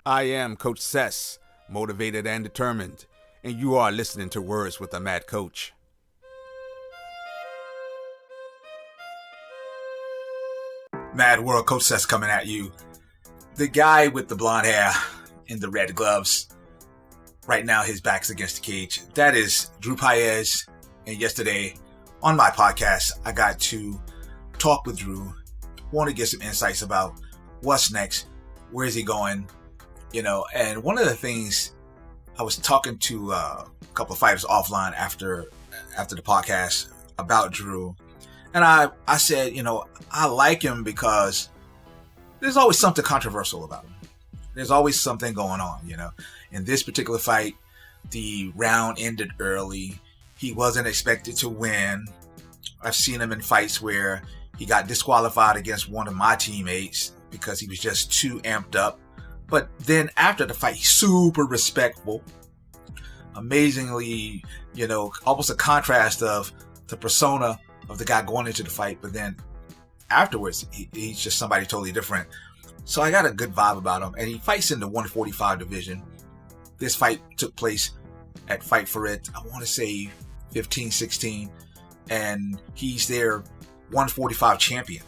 I am Coach Sess, motivated and determined, and you are listening to Words with a Mad Coach. Mad World, Coach Sess coming at you. The guy with the blonde hair and the red gloves. Right now, his back's against the cage. That is Drew Pais. And yesterday, on my podcast, I got to talk with Drew. Want to get some insights about what's next, where is he going, and one of the things I was talking to a couple of fighters offline after the podcast about Drew, and I said, I like him because there's always something controversial about him. There's always something going on, In this particular fight, the round ended early. He wasn't expected to win. I've seen him in fights where he got disqualified against one of my teammates because he was just too amped up. But then after the fight, he's super respectful. Amazingly, almost a contrast of the persona of the guy going into the fight. But then afterwards, he's just somebody totally different. So I got a good vibe about him. And he fights in the 145 division. This fight took place at Fight For It, I want to say 15, 16. And he's their 145 champion.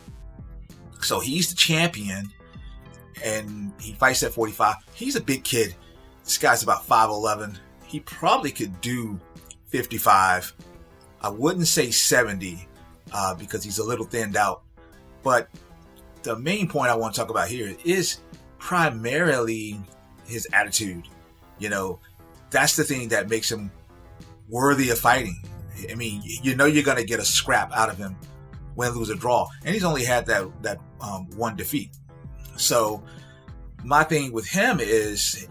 So he's the champion. And he fights at 45. He's a big kid. This guy's about 5'11". He probably could do 55. I wouldn't say 70 because he's a little thinned out. But the main point I want to talk about here is primarily his attitude. That's the thing that makes him worthy of fighting. I mean, you're going to get a scrap out of him, win, lose, or draw. And he's only had that one defeat. So my thing with him is,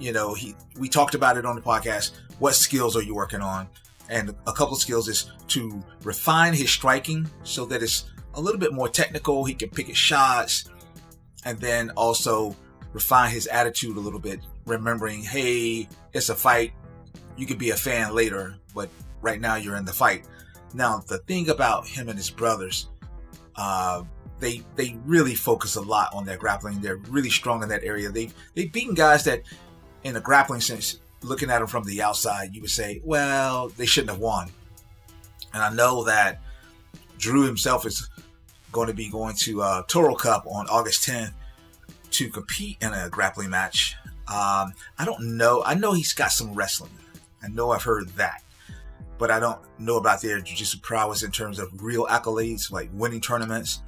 we talked about it on the podcast. What skills are you working on? And a couple of skills is to refine his striking so that it's a little bit more technical. He can pick his shots, and then also refine his attitude a little bit, remembering, hey, it's a fight. You could be a fan later, but right now you're in the fight. Now, the thing about him and his brothers, they really focus a lot on their grappling. They're really strong in that area. They've beaten guys that, in a grappling sense, looking at them from the outside, you would say, well, they shouldn't have won. And I know that Drew himself is going to be going to Toro Cup on August 10th to compete in a grappling match. I don't know. I know he's got some wrestling. I know I've heard that. But I don't know about their jiu-jitsu prowess in terms of real accolades, like winning tournaments.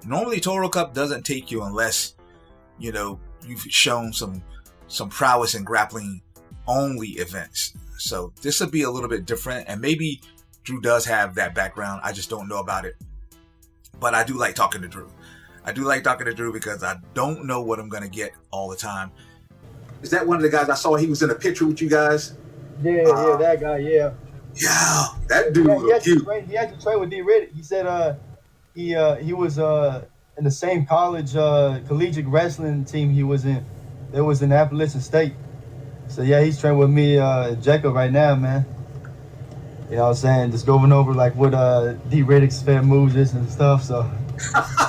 Normally, Toro Cup doesn't take you unless, you've shown some prowess in grappling only events. So this will be a little bit different. And maybe Drew does have that background. I just don't know about it. But I do like talking to Drew. I do like talking to Drew because I don't know what I'm going to get all the time. Is that one of the guys I saw? He was in a picture with you guys? Yeah, that guy, yeah. Yeah, that dude was cute. He actually trained with D. Riddick. He said he was in the same college collegiate wrestling team he was in. It was in Appalachian State. So yeah, he's training with me at Jekyll right now, man. You know what I'm saying? Just going over like what D. Riddick's fair moves is and stuff. So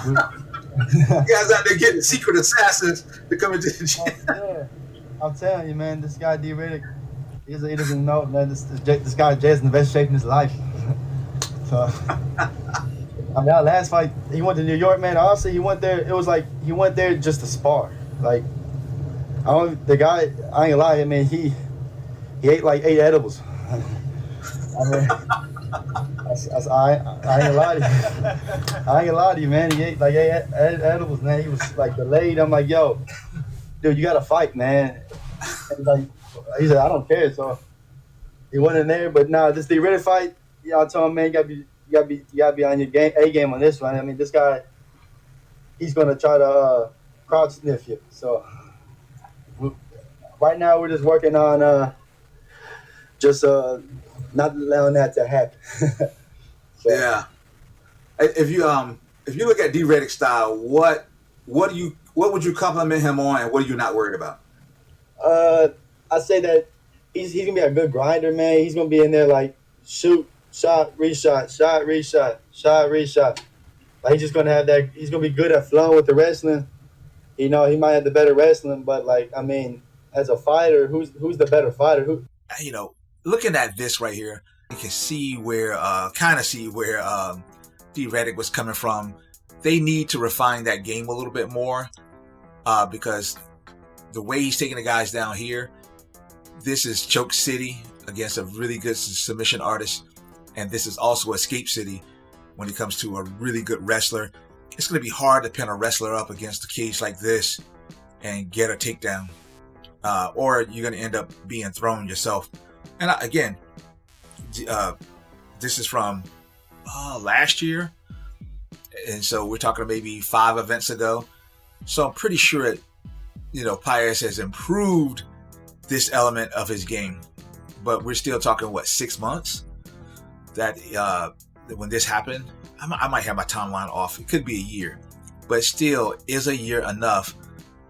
you guys out there getting secret assassins to come into the gym. Yeah, I'm telling you, man, this guy D. Riddick, he doesn't know, man. This guy Jay's in the best shape in his life. So, our last fight, he went to New York, man. Honestly, he went there. It was like he went there just to spar. Like, the guy, I ain't gonna lie, I mean, he ate like 8 edibles. I mean, I ain't gonna lie to you. I ain't gonna lie to you, man. He ate like 8 edibles, man. He was like delayed. I'm like, yo, dude, you gotta fight, man. And like, he said, I don't care. So he went in there, but nah, this D-Riddick fight, y'all told him, man, you gotta be on your game on this one. I mean, this guy, he's gonna try to crowd sniff you. So right now we're just working on not allowing that to happen. So, yeah. If you look at D-Riddick's style, what would you compliment him on, and what are you not worried about? I say that he's gonna be a good grinder, man. He's gonna be in there like shoot, shot, reshot, shot, reshot, shot, reshot. Like he's just gonna have that. He's gonna be good at flowing with the wrestling. He might have the better wrestling, but like I mean, as a fighter, who's the better fighter? Who? You know, looking at this right here, you can see where, D. Reddick was coming from. They need to refine that game a little bit more, because the way he's taking the guys down here, this is Choke City against a really good submission artist, and this is also Escape City when it comes to a really good wrestler. It's going to be hard to pin a wrestler up against a cage like this and get a takedown, or you're going to end up being thrown yourself. And again, this is from last year, and so we're talking maybe 5 events ago. So I'm pretty sure Pais has improved this element of his game, but we're still talking 6 months that when this happened. I might have my timeline off. It could be a year, but still, is a year enough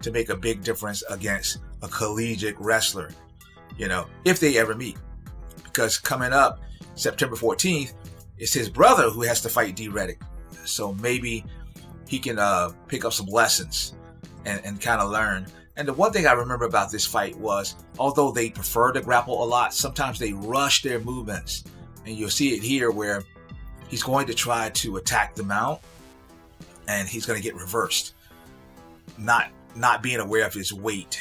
to make a big difference against a collegiate wrestler, if they ever meet? Because coming up September 14th, it's his brother who has to fight D. Reddick. So maybe he can pick up some lessons and kind of learn. And the one thing I remember about this fight was, although they prefer to grapple a lot, sometimes they rush their movements. And you'll see it here where he's going to try to attack the mount and he's going to get reversed, not being aware of his weight,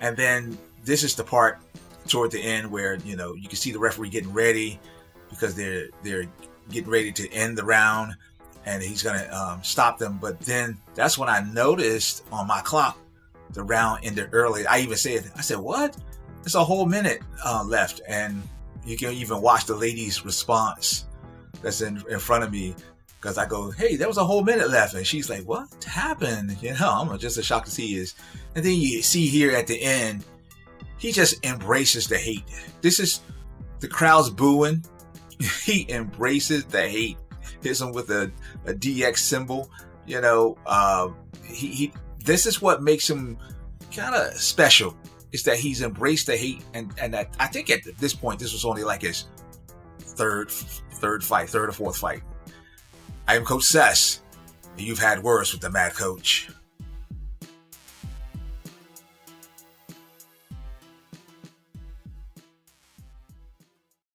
And then this is the part toward the end where, you can see the referee getting ready because they're getting ready to end the round, and he's going to stop them. But then that's when I noticed on my clock the round ended early. I said, what? It's a whole minute left. And you can even watch the lady's response that's in front of me, because I go, hey, there was a whole minute left. And she's like, what happened? I'm just as shocked to see is. And then you see here at the end, he just embraces the hate. This is the crowd's booing. He embraces the hate. Hits him with a DX symbol. This is what makes him kind of special, is that he's embraced the hate. And that, I think at this point, this was only like his third or fourth fight. I am Coach Sess. You've had words with the Mad Coach.